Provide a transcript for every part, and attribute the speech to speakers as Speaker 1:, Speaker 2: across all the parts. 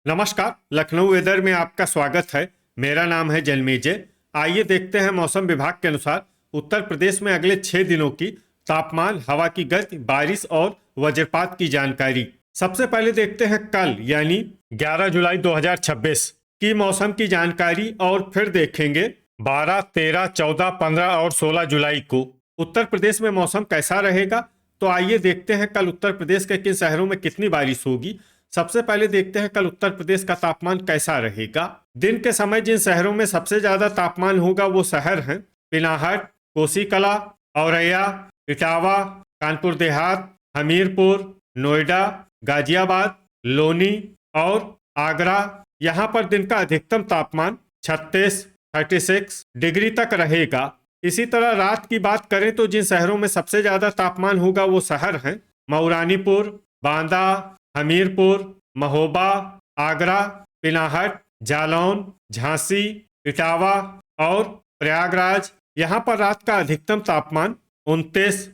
Speaker 1: नमस्कार। लखनऊ वेदर में आपका स्वागत है। मेरा नाम है जन्मेजय। आइए देखते हैं मौसम विभाग के अनुसार उत्तर प्रदेश में अगले 6 दिनों की तापमान, हवा की गति, बारिश और वज्रपात की जानकारी। सबसे पहले देखते हैं कल यानी 11 जुलाई 2026 की मौसम की जानकारी और फिर देखेंगे 12, 13, 14, 15 और 16 जुलाई को उत्तर प्रदेश में मौसम कैसा रहेगा। तो आइए देखते हैं कल उत्तर प्रदेश के किन शहरों में कितनी बारिश होगी। सबसे पहले देखते हैं कल उत्तर प्रदेश का तापमान कैसा रहेगा। दिन के समय जिन शहरों में सबसे ज्यादा तापमान होगा वो शहर हैं पिनाहट, कोसीकला, औरैया, इटावा, कानपुर देहात, हमीरपुर, नोएडा, गाजियाबाद, लोनी और आगरा। यहाँ पर दिन का अधिकतम तापमान 36 डिग्री तक रहेगा। इसी तरह रात की बात करें तो जिन शहरों में सबसे ज्यादा तापमान होगा वो शहर हैं मऊरानीपुर, बांदा, हमीरपुर, महोबा, आगरा, पिनाहट, जालौन, झांसी, इटावा और प्रयागराज। यहाँ पर रात का अधिकतम तापमान 29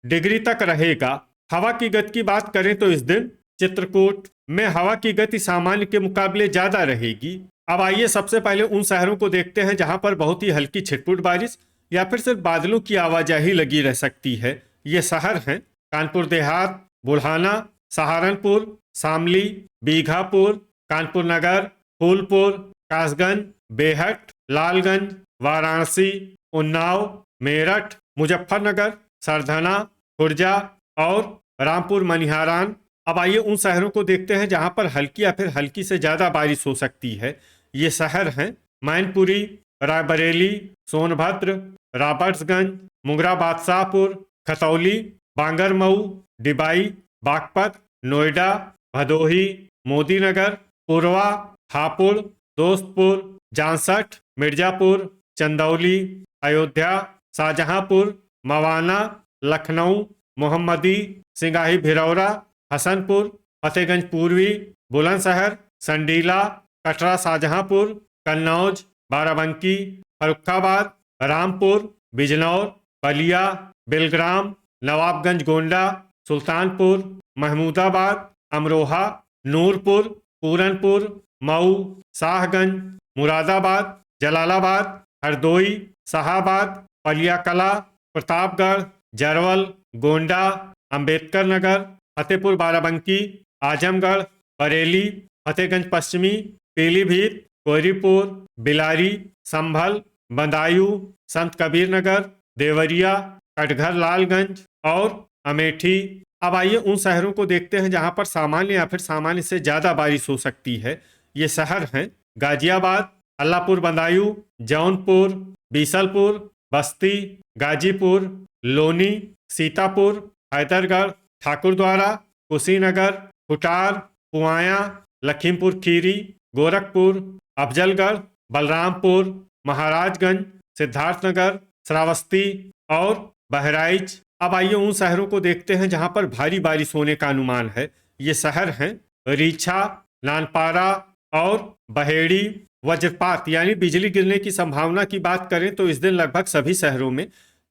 Speaker 1: डिग्री तक रहेगा। हवा की गति की बात करें तो इस दिन चित्रकूट में हवा की गति सामान्य के मुकाबले ज्यादा रहेगी। अब आइए सबसे पहले उन शहरों को देखते हैं जहां पर बहुत ही हल्की छिटपुट बारिश या फिर सिर्फ बादलों की आवाजाही लगी रह सकती है। ये शहर हैं कानपुर देहात, बुढ़ाना, सहारनपुर, शामली, बीघापुर, कानपुर नगर, फूलपुर, कासगंज, बेहट, लालगंज, वाराणसी, उन्नाव, मेरठ, मुजफ्फरनगर, सरधना, खुर्जा और रामपुर मनिहारान। अब आइए उन शहरों को देखते हैं जहां पर हल्की या फिर हल्की से ज्यादा बारिश हो सकती है। ये शहर हैं मैनपुरी, रायबरेली, सोनभद्र, रॉबर्ट्सगंज, मुंगरा बादशाहपुर, खतौली, बांगरमऊ, डिबाई, बागपत, नोएडा, भदोही, मोदीनगर, पुरवा, हापुड़, दोस्तपुर, जांसठ, मिर्जापुर, चंदौली, अयोध्या, शाहजहांपुर, मवाना, लखनऊ, मोहम्मदी, सिंगाही भिरौरा, हसनपुर, फतेहगंज पूर्वी, बुलंदशहर, संडीला, कटरा, शाहजहांपुर, कन्नौज, बाराबंकी, फर्रुखाबाद, रामपुर, बिजनौर, बलिया, बिलग्राम, नवाबगंज गोंडा, सुल्तानपुर, महमूदाबाद, अमरोहा, नूरपुर, पूरनपुर, मऊ, शाहगंज, मुरादाबाद, जलालाबाद, हरदोई, शाहाबाद, पलियाकला, प्रतापगढ़, जरवल, गोंडा, अंबेडकर नगर, फतेहपुर बाराबंकी, आजमगढ़, बरेली, फतेहगंज पश्चिमी, पीलीभीत, कोहरीपुर, बिलारी, संभल, बदायूं, संत कबीर नगर, देवरिया, कटघर लालगंज और अमेठी। अब आइए उन शहरों को देखते हैं जहां पर सामान्य या फिर सामान्य से ज्यादा बारिश हो सकती है। ये शहर हैं गाजियाबाद, अल्लापुर बदायूं, जौनपुर, बीसलपुर, बस्ती, गाजीपुर, लोनी, सीतापुर, हैदरगढ़, ठाकुरद्वारा, कुशीनगर, कुटार, पुआया, लखीमपुर खीरी, गोरखपुर, अफजलगढ़, बलरामपुर, महाराजगंज, सिद्धार्थनगर, श्रावस्ती और बहराइच। अब आइए उन शहरों को देखते हैं जहां पर भारी बारिश होने का अनुमान है। ये शहर हैं रीछा, नानपारा और बहेड़ी। वज्रपात यानी बिजली गिरने की संभावना की बात करें तो इस दिन लगभग सभी शहरों में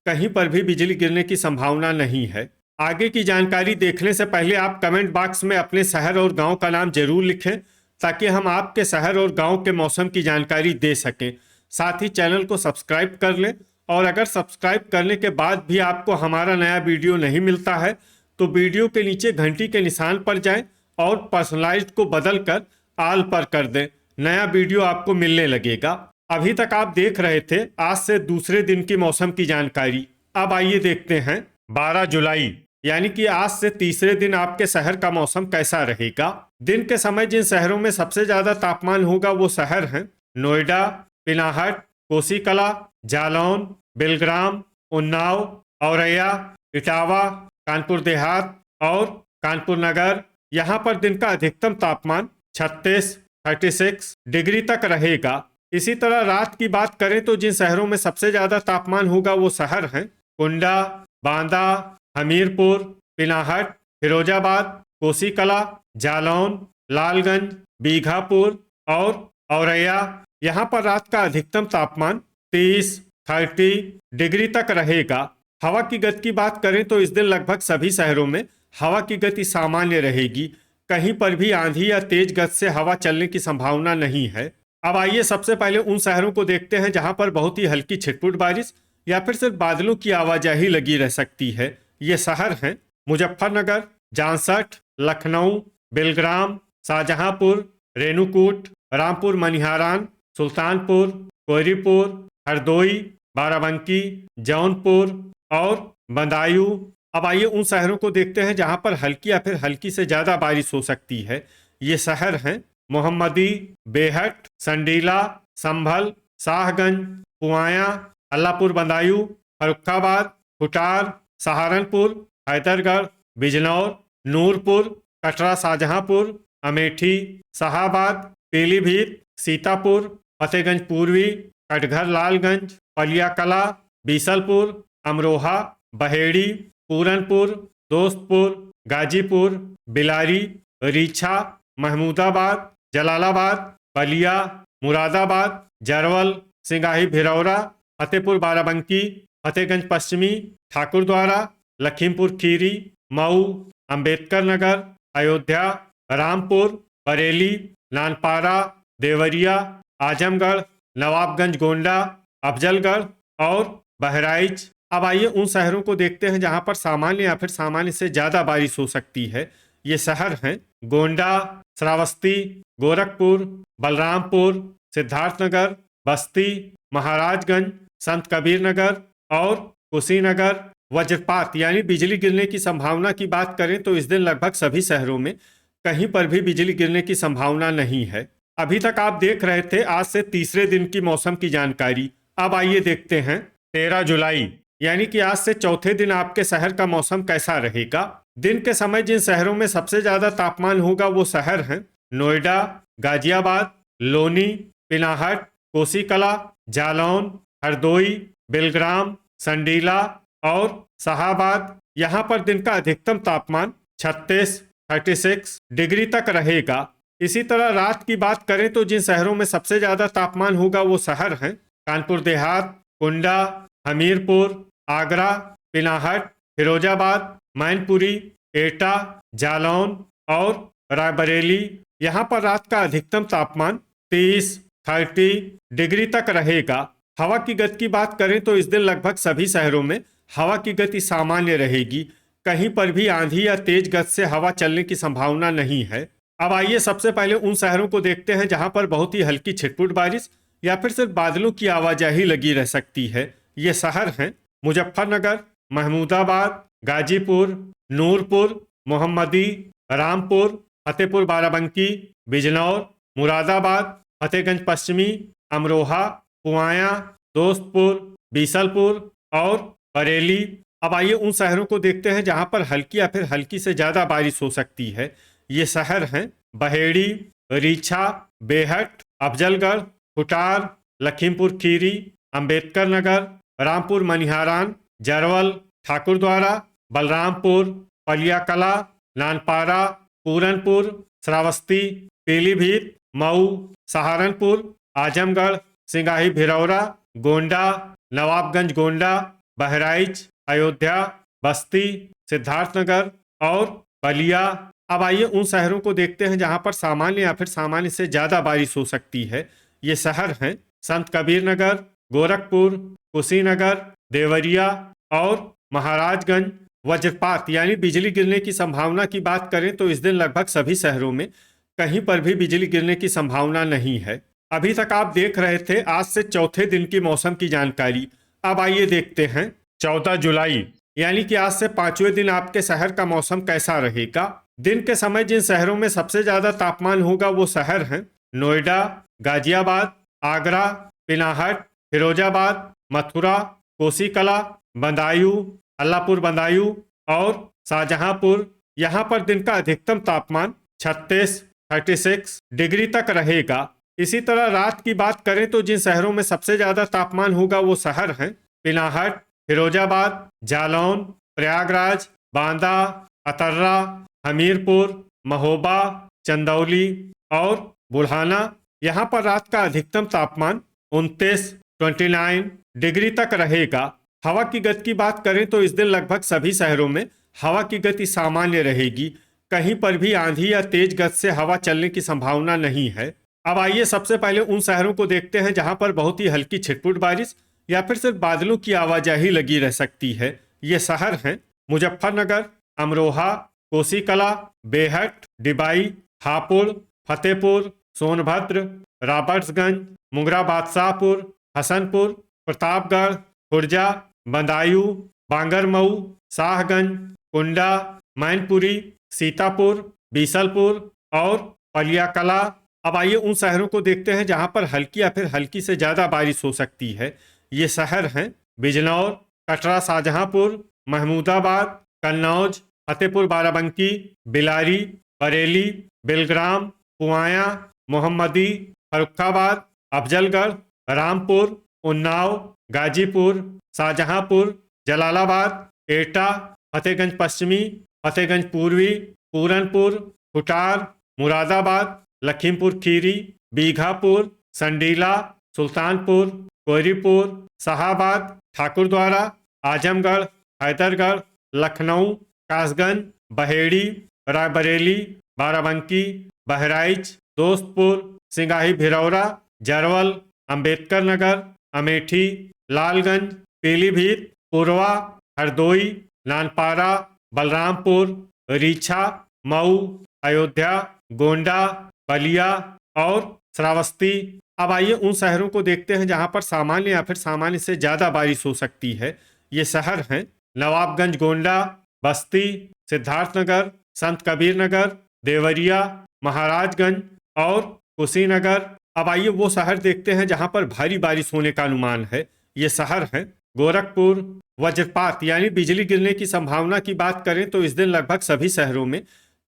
Speaker 1: कहीं पर भी बिजली गिरने की संभावना नहीं है। आगे की जानकारी देखने से पहले आप कमेंट बॉक्स में अपने शहर और गांव का नाम जरूर लिखें ताकि हम आपके शहर और गांव के मौसम की जानकारी दे सकें। साथ ही चैनल को सब्सक्राइब कर लें और अगर सब्सक्राइब करने के बाद भी आपको हमारा नया वीडियो नहीं मिलता है तो वीडियो के नीचे घंटी के निशान पर जाएं और पर्सनलाइज्ड को बदलकर ऑल पर कर दें। नया वीडियो आपको मिलने लगेगा। अभी तक आप देख रहे थे आज से दूसरे दिन की मौसम की जानकारी। अब आइए देखते हैं 12 जुलाई यानी कि आज से तीसरे दिन आपके शहर का मौसम कैसा रहेगा। दिन के समय जिन शहरों में सबसे ज्यादा तापमान होगा वो शहर हैं नोएडा, पिनाहट, कोसीकला, जालौन, बिलग्राम, उन्नाव, औरैया, इटावा, कानपुर देहात और कानपुर नगर। यहाँ पर दिन का अधिकतम तापमान 36 डिग्री तक रहेगा। इसी तरह रात की बात करें तो जिन शहरों में सबसे ज्यादा तापमान होगा वो शहर हैं कुंडा, बांदा, हमीरपुर, पिनाहट, फिरोजाबाद, कोसीकला, जालौन, लालगंज, बीघापुर और औरैया। यहाँ पर रात का अधिकतम तापमान 30 डिग्री तक रहेगा। हवा की गति की बात करें तो इस दिन लगभग सभी शहरों में हवा की गति सामान्य रहेगी। कहीं पर भी आंधी या तेज गति से हवा चलने की संभावना नहीं है। अब आइए सबसे पहले उन शहरों को देखते हैं जहां पर बहुत ही हल्की छिटपुट बारिश या फिर सिर्फ बादलों की आवाजाही लगी रह सकती है। ये शहर हैं मुजफ्फरनगर, जामशट, लखनऊ, बेलग्राम, शाहजहांपुर, रेणुकूट, रामपुर मनिहारान, सुल्तानपुर, कोयरीपुर, हरदोई, बाराबंकी, जौनपुर और बदायूं। अब आइए उन शहरों को देखते हैं जहां पर हल्की या फिर हल्की से ज्यादा बारिश हो सकती है। ये शहर हैं मोहम्मदी, बेहट, संडीला, संभल, शाहगंज, पुआया, अल्लाहपुर बदायूं, फर्रुखाबाद, खुटार, सहारनपुर, हैदरगढ़, बिजनौर, नूरपुर, कटरा, शाहजहांपुर, अमेठी, शाहाबाद, पीलीभीत, सीतापुर, फतेहगंज पूर्वी, कटघर, लालगंज, पलिया कला, बीसलपुर, अमरोहा, बहेड़ी, पूरनपुर, दोस्तपुर, गाजीपुर, बिलारी, रीछा, महमूदाबाद, जलालाबाद, बलिया, मुरादाबाद, जरवल, सिंगाही भिरौरा, फतेहपुर बाराबंकी, फतेहगंज पश्चिमी, ठाकुरद्वारा, लखीमपुर खीरी, मऊ, अंबेडकर नगर, अयोध्या, रामपुर, बरेली, नानपारा, देवरिया, आजमगढ़, नवाबगंज गोंडा, अफजलगढ़ और बहराइच। अब आइए उन शहरों को देखते हैं जहां पर सामान्य या फिर सामान्य से ज्यादा बारिश हो सकती है। ये शहर हैं गोंडा, श्रावस्ती, गोरखपुर, बलरामपुर, सिद्धार्थनगर, बस्ती, महाराजगंज, संत कबीर नगर और कुशीनगर। वज्रपात यानी बिजली गिरने की संभावना की बात करें तो इस दिन लगभग सभी शहरों में कहीं पर भी बिजली गिरने की संभावना नहीं है। अभी तक आप देख रहे थे आज से तीसरे दिन की मौसम की जानकारी। अब आइए देखते हैं 13 जुलाई यानी कि आज से चौथे दिन आपके शहर का मौसम कैसा रहेगा। दिन के समय जिन शहरों में सबसे ज्यादा तापमान होगा वो शहर हैं नोएडा, गाजियाबाद, लोनी, पिनाहट, कोसीकला, जालौन, हरदोई, बेलग्राम, संडीला और शाहाबाद। यहाँ पर दिन का अधिकतम तापमान 36 डिग्री तक रहेगा। इसी तरह रात की बात करें तो जिन शहरों में सबसे ज्यादा तापमान होगा वो शहर हैं कानपुर देहात, कुंडा, हमीरपुर, आगरा, पिनाहट, फिरोजाबाद, मैनपुरी, एटा, जालौन और रायबरेली। यहाँ पर रात का अधिकतम तापमान 30 डिग्री तक रहेगा। हवा की गति की बात करें तो इस दिन लगभग सभी शहरों में हवा की गति सामान्य रहेगी। कहीं पर भी आंधी या तेज गति से हवा चलने की संभावना नहीं है। अब आइए सबसे पहले उन शहरों को देखते हैं जहां पर बहुत ही हल्की छिटपुट बारिश या फिर सिर्फ बादलों की आवाजाही लगी रह सकती है। ये शहर हैं मुजफ्फरनगर, महमूदाबाद, गाजीपुर, नूरपुर, मोहम्मदी, रामपुर, फतेहपुर बाराबंकी, बिजनौर, मुरादाबाद, फतेहगंज पश्चिमी, अमरोहा, पुआया, दोस्तपुर, बीसलपुर और बरेली। अब आइए उन शहरों को देखते हैं जहां पर हल्की या फिर हल्की से ज्यादा बारिश हो सकती है। ये शहर हैं बहेड़ी, रीछा, बेहट, अफजलगढ़, खुटार, लखीमपुर खीरी, अंबेडकर नगर, रामपुर मनिहारान, जरवल, ठाकुरद्वारा, बलरामपुर, पलिया कला, नानपारा, पूरनपुर, श्रावस्ती, पीलीभीत, मऊ, सहारनपुर, आजमगढ़, सिंगाही भिरौरा, गोंडा, नवाबगंज गोंडा, बहराइच, अयोध्या, बस्ती, सिद्धार्थनगर और बलिया। अब आइए उन शहरों को देखते हैं जहां पर सामान्य या फिर सामान्य से ज्यादा बारिश हो सकती है। ये शहर हैं संत कबीर नगर, गोरखपुर, कुशीनगर, देवरिया और महाराजगंज। वज्रपात यानी बिजली गिरने की संभावना की बात करें तो इस दिन लगभग सभी शहरों में कहीं पर भी बिजली गिरने की संभावना नहीं है। अभी तक आप देख रहे थे आज से चौथे दिन की मौसम की जानकारी। अब आइए देखते हैं 14 जुलाई यानी कि आज से पांचवें दिन आपके शहर का मौसम कैसा रहेगा। दिन के समय जिन शहरों में सबसे ज्यादा तापमान होगा वो शहर हैं नोएडा, गाजियाबाद, आगरा, पिनाहट, फिरोजाबाद, मथुरा, कोसीकला, बदायूं, अल्लाहपुर बदायूं और शाहजहांपुर। यहाँ पर दिन का अधिकतम तापमान 36 डिग्री तक रहेगा। इसी तरह रात की बात करें तो जिन शहरों में सबसे ज्यादा तापमान होगा वो शहर हैं पिनाहट, फिरोजाबाद, जालौन, प्रयागराज, बांदा, अतर्रा, हमीरपुर, महोबा, चंदौली और बुढ़ाना। यहाँ पर रात का अधिकतम तापमान 29 डिग्री तक रहेगा। हवा की गति की बात करें तो इस दिन लगभग सभी शहरों में हवा की गति सामान्य रहेगी। कहीं पर भी आंधी या तेज गति से हवा चलने की संभावना नहीं है। अब आइए सबसे पहले उन शहरों को देखते हैं जहां पर बहुत ही हल्की छिटपुट बारिश या फिर सिर्फ बादलों की आवाजाही लगी रह सकती है। ये शहर हैं मुजफ्फरनगर, अमरोहा, कोसीकला, बेहट, डिबाई, हापुड़, फतेहपुर, सोनभद्र, रॉबर्ट्सगंज, मुंगरा बादशाहपुर, हसनपुर, प्रतापगढ़, खुर्जा, बदायूं, बांगरमऊ, शाहगंज, कुंडा, मैनपुरी, सीतापुर, बीसलपुर और पलियाकला। अब आइए उन शहरों को देखते हैं जहां पर हल्की या फिर हल्की से ज्यादा बारिश हो सकती है। ये शहर हैं बिजनौर, कटरा, शाहजहांपुर, महमूदाबाद, कन्नौज, फतेहपुर बाराबंकी, बिलारी, बरेली, बिलग्राम, पुआया, मोहम्मदी, फर्रुखाबाद, अफजलगढ़, रामपुर, उन्नाव, गाजीपुर, शाहजहांपुर, जलालाबाद, एटा, फतेहगंज पश्चिमी, फतेहगंज पूर्वी, पूरनपुर, खुटार, मुरादाबाद, लखीमपुर खीरी, बीघापुर, संडीला, सुल्तानपुर, कोयरीपुर, शाहाबाद, ठाकुरद्वारा, आजमगढ़, हैदरगढ़, लखनऊ, कासगंज, बहेड़ी, रायबरेली, बाराबंकी, बहराइच, दोस्तपुर, सिंगाही भिरौरा, जरवल, अंबेडकर नगर, अमेठी, लालगंज, पीलीभीत, पुरवा, हरदोई, नानपारा, बलरामपुर, रीछा, मऊ, अयोध्या, गोंडा, बलिया और श्रावस्ती। अब आइए उन शहरों को देखते हैं जहां पर सामान्य या फिर सामान्य से ज्यादा बारिश हो सकती है। ये शहर हैं नवाबगंज, गोंडा, बस्ती, सिद्धार्थनगर, संत कबीर नगर, देवरिया, महाराजगंज और कुशीनगर। अब आइए वो शहर देखते हैं जहां पर भारी बारिश होने का अनुमान है। ये शहर हैं गोरखपुर। वज्रपात यानी बिजली गिरने की संभावना की बात करें तो इस दिन लगभग सभी शहरों में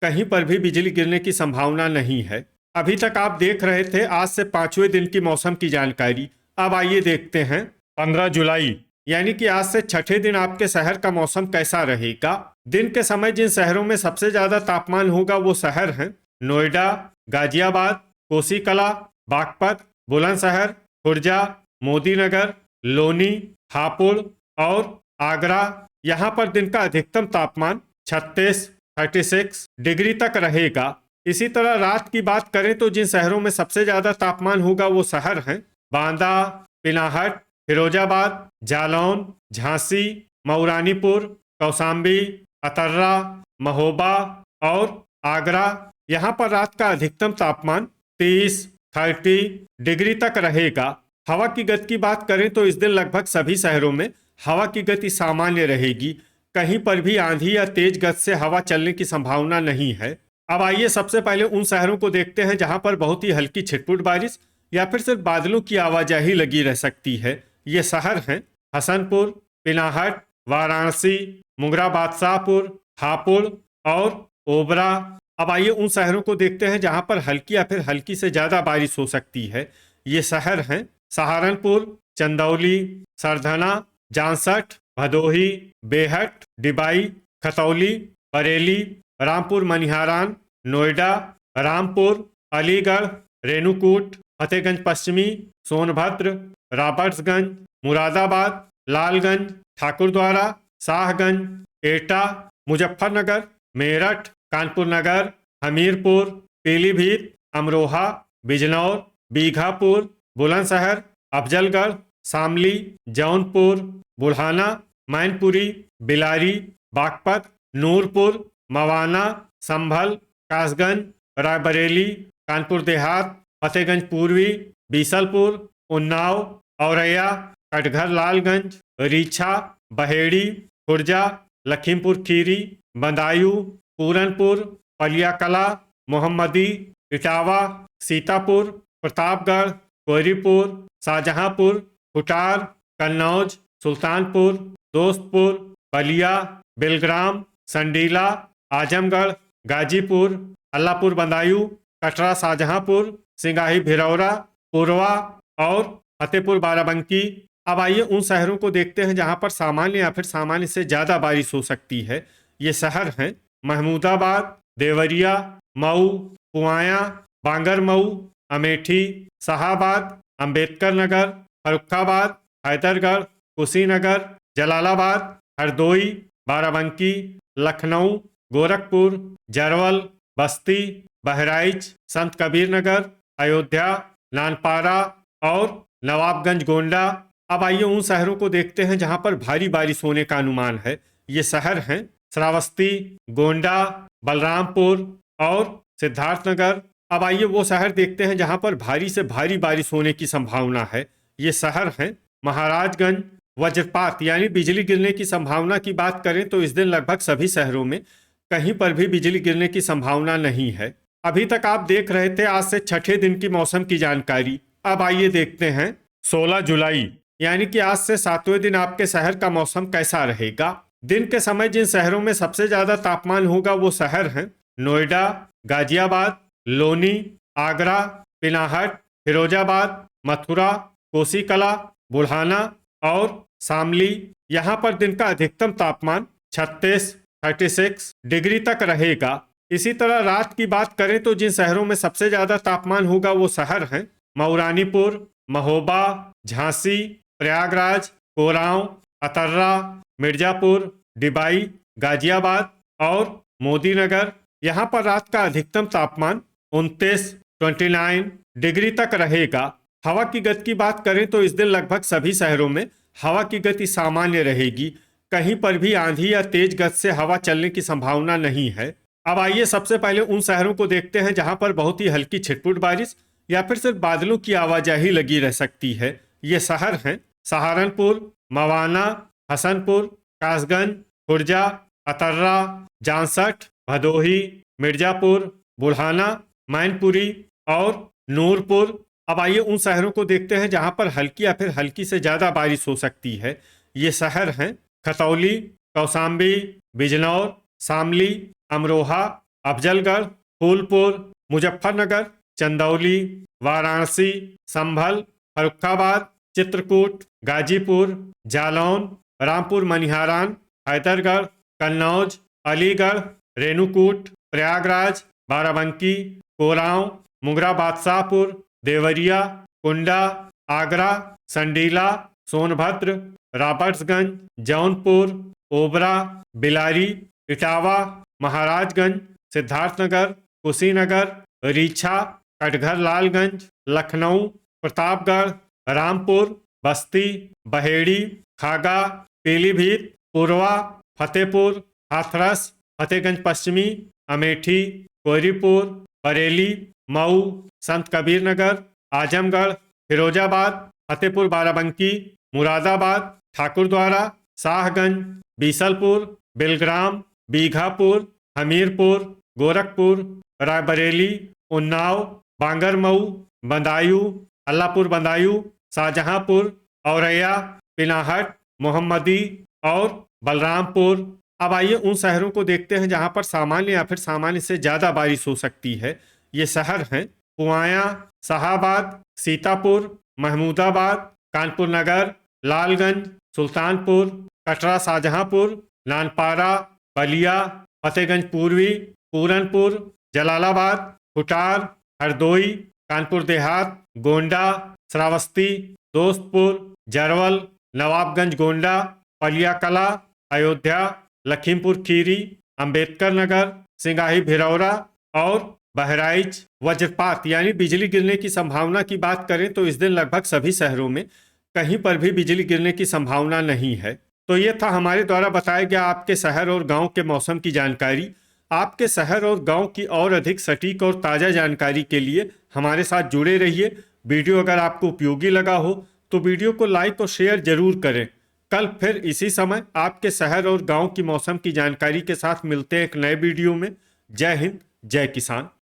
Speaker 1: कहीं पर भी बिजली गिरने की संभावना नहीं है। अभी तक आप देख रहे थे आज से 5वें दिन की मौसम की जानकारी। अब आइए देखते हैं 15 जुलाई यानी कि आज से छठे दिन आपके शहर का मौसम कैसा रहेगा। दिन के समय जिन शहरों में सबसे ज्यादा तापमान होगा वो शहर हैं नोएडा, गाजियाबाद, कोसीकला, बागपत, बुलंदशहर, खुर्जा, मोदीनगर, लोनी, हापुड़ और आगरा। यहाँ पर दिन का अधिकतम तापमान 36 डिग्री तक रहेगा। इसी तरह रात की बात करें तो जिन शहरों में सबसे ज्यादा तापमान होगा वो शहर हैं बांदा, पिनाहट, फिरोजाबाद, जालौन, झांसी, मऊरानीपुर, कौशाम्बी, अतर्रा, महोबा और आगरा। यहाँ पर रात का अधिकतम तापमान 30 डिग्री तक रहेगा। हवा की गति की बात करें तो इस दिन लगभग सभी शहरों में हवा की गति सामान्य रहेगी। कहीं पर भी आंधी या तेज गति से हवा चलने की संभावना नहीं है। अब आइए सबसे पहले उन शहरों को देखते हैं जहां पर बहुत ही हल्की छिटपुट बारिश या फिर सिर्फ बादलों की आवाजाही लगी रह सकती है। ये शहर हैं हसनपुर, पिनाहट, वाराणसी, मुंगरा बादशाहपुर, हापुड़ और ओबरा। अब आइए उन शहरों को देखते हैं जहां पर हल्की या फिर हल्की से ज्यादा बारिश हो सकती है। ये शहर हैं सहारनपुर, चंदौली, सरधना, जांसठ, भदोही, बेहट, डिबाई, खतौली, बरेली, रामपुर मनिहारान, नोएडा, रामपुर, अलीगढ़, रेणुकूट, फतेहगंज पश्चिमी, सोनभद्र, रॉबर्ट्सगंज, मुरादाबाद, लालगंज, ठाकुरद्वारा, शाहगंज, एटा, मुजफ्फरनगर, मेरठ, कानपुर नगर, हमीरपुर, पीलीभीत, अमरोहा, बिजनौर, बीघापुर, बुलंदशहर, अफजलगढ़, शामली, जौनपुर, बुढ़ाना, मैनपुरी, बिलारी, बागपत, नूरपुर, मवाना, संभल, कासगंज, रायबरेली, कानपुर देहात, फतेहगंज पूर्वी, बीसलपुर, उन्नाव, औरैया, कटघर, लालगंज, रीछा, बहेड़ी, खुर्जा, लखीमपुर खीरी, बदायूं, पूरनपुर, पलियाकला, मोहम्मदी, इटावा, सीतापुर, प्रतापगढ़, कोयरीपुर, शाहजहांपुर, खुटार, कन्नौज, सुल्तानपुर, दोस्तपुर, बलिया, बिलग्राम, संडीला, आजमगढ़, गाजीपुर, अल्लापुर बदायूं, कटरा, शाहजहांपुर, सिंगाही भिरौरा, पुरवा और फतेहपुर बाराबंकी। अब आइए उन शहरों को देखते हैं जहां पर सामान्य या फिर सामान्य से ज्यादा बारिश हो सकती है। ये शहर हैं महमूदाबाद, देवरिया, मऊ, पुआया, बांगरमऊ, अमेठी, शाहाबाद, अंबेडकर नगर, फर्रुखाबाद, हैदरगढ़, कुशीनगर, जलालाबाद, हरदोई, बाराबंकी, लखनऊ, गोरखपुर, जरवल, बस्ती, बहराइच, संत कबीर नगर, अयोध्या, नानपारा और नवाबगंज गोंडा। अब आइए उन शहरों को देखते हैं जहां पर भारी बारिश होने का अनुमान है। ये शहर हैं श्रावस्ती, गोंडा, बलरामपुर और सिद्धार्थनगर। अब आइए वो शहर देखते हैं जहां पर भारी से भारी बारिश होने की संभावना है। ये शहर हैं महाराजगंज। वज्रपात यानी बिजली गिरने की संभावना की बात करें तो इस दिन लगभग सभी शहरों में कहीं पर भी बिजली गिरने की संभावना नहीं है। अभी तक आप देख रहे थे आज से छठे दिन की मौसम की जानकारी। अब आइए देखते हैं 16 जुलाई यानी कि आज से 7वें दिन आपके शहर का मौसम कैसा रहेगा। दिन के समय जिन शहरों में सबसे ज्यादा तापमान होगा वो शहर हैं नोएडा, गाजियाबाद, लोनी, आगरा, पिनाहट, फिरोजाबाद, मथुरा, कोसीकला, बुढ़ाना और शामली। यहाँ पर दिन का अधिकतम तापमान 36 डिग्री तक रहेगा। इसी तरह रात की बात करें तो जिन शहरों में सबसे ज्यादा तापमान होगा वो शहर हैं मऊरानीपुर, महोबा, झांसी, प्रयागराज, कोरांव, अतर्रा, मिर्जापुर, डिबाई, गाजियाबाद और मोदीनगर। यहाँ पर रात का अधिकतम तापमान 29 डिग्री तक रहेगा। हवा की गति की बात करें तो इस दिन लगभग सभी शहरों में हवा की गति सामान्य रहेगी। कहीं पर भी आंधी या तेज गति से हवा चलने की संभावना नहीं है। अब आइए सबसे पहले उन शहरों को देखते हैं जहां पर बहुत ही हल्की छिटपुट बारिश या फिर सिर्फ बादलों की आवाजाही लगी रह सकती है। ये शहर हैं सहारनपुर, मवाना, हसनपुर, कासगंज, खुर्जा, अतर्रा, जांसठ, भदोही, मिर्जापुर, बुढ़ाना, मैनपुरी और नूरपुर। अब आइए उन शहरों को देखते हैं जहां पर हल्की या फिर हल्की से ज्यादा बारिश हो सकती है। ये शहर हैं खतौली, कौसाम्बी, बिजनौर, शामली, अमरोहा, अफजलगढ़, फूलपुर, मुजफ्फरनगर, चंदौली, वाराणसी, संभल, फर्रुखाबाद, चित्रकूट, गाजीपुर, जालौन, रामपुर मनिहारान, हैदरगढ़, कन्नौज, अलीगढ़, रेणुकूट, प्रयागराज, बाराबंकी, कोरांव, मुंगरा बादशाहपुर, देवरिया, कुंडा, आगरा, संडीला, सोनभद्र, रॉबर्ट्सगंज, जौनपुर, ओबरा, बिलारी, इटावा, महाराजगंज, सिद्धार्थनगर, कुशीनगर, रीछा, कटघर लालगंज, लखनऊ, प्रतापगढ़, रामपुर, बस्ती, बहेड़ी, खागा, पीलीभीत, पूर्वा, फतेहपुर, हाथरस, फतेहगंज पश्चिमी, अमेठी, कोहरीपुर, बरेली, मऊ, संत कबीर नगर, आजमगढ़, फिरोजाबाद, फतेहपुर बाराबंकी, मुरादाबाद, ठाकुरद्वारा, शाहगंज, बीसलपुर, बिलग्राम, बीघापुर, हमीरपुर, गोरखपुर, रायबरेली, उन्नाव, बांगरमऊ, बदायूं, अल्लाहपुर बदायूं, शाहजहांपुर, औरैया, पिनाहट, मोहम्मदी और बलरामपुर। अब आइए उन शहरों को देखते हैं जहां पर सामान्य या फिर सामान्य से ज्यादा बारिश हो सकती है। ये शहर हैं पुआया, शाहाबाद, सीतापुर, महमूदाबाद, कानपुर नगर, लालगंज, सुल्तानपुर, कटरा, शाहजहांपुर, नानपारा, बलिया, फतेहगंज पूर्वी, पूरनपुर, जलालाबाद, खुटार, हरदोई, कानपुर देहात, गोंडा, श्रावस्ती, दोस्तपुर, जरवल, नवाबगंज गोंडा, पलिया कला, अयोध्या, लखीमपुर खीरी, अंबेडकर नगर, सिंगाही भिरौरा और बहराइच। वज्रपात यानी बिजली गिरने की संभावना की बात करें तो इस दिन लगभग सभी शहरों में कहीं पर भी बिजली गिरने की संभावना नहीं है। तो ये था हमारे द्वारा बताया गया आपके शहर और गांव के मौसम की जानकारी। आपके शहर और गांव की और अधिक सटीक और ताज़ा जानकारी के लिए हमारे साथ जुड़े रहिए। वीडियो अगर आपको उपयोगी लगा हो तो वीडियो को लाइक और शेयर जरूर करें। कल फिर इसी समय आपके शहर और गांव की मौसम की जानकारी के साथ मिलते हैं एक नए वीडियो में। जय हिंद, जय किसान।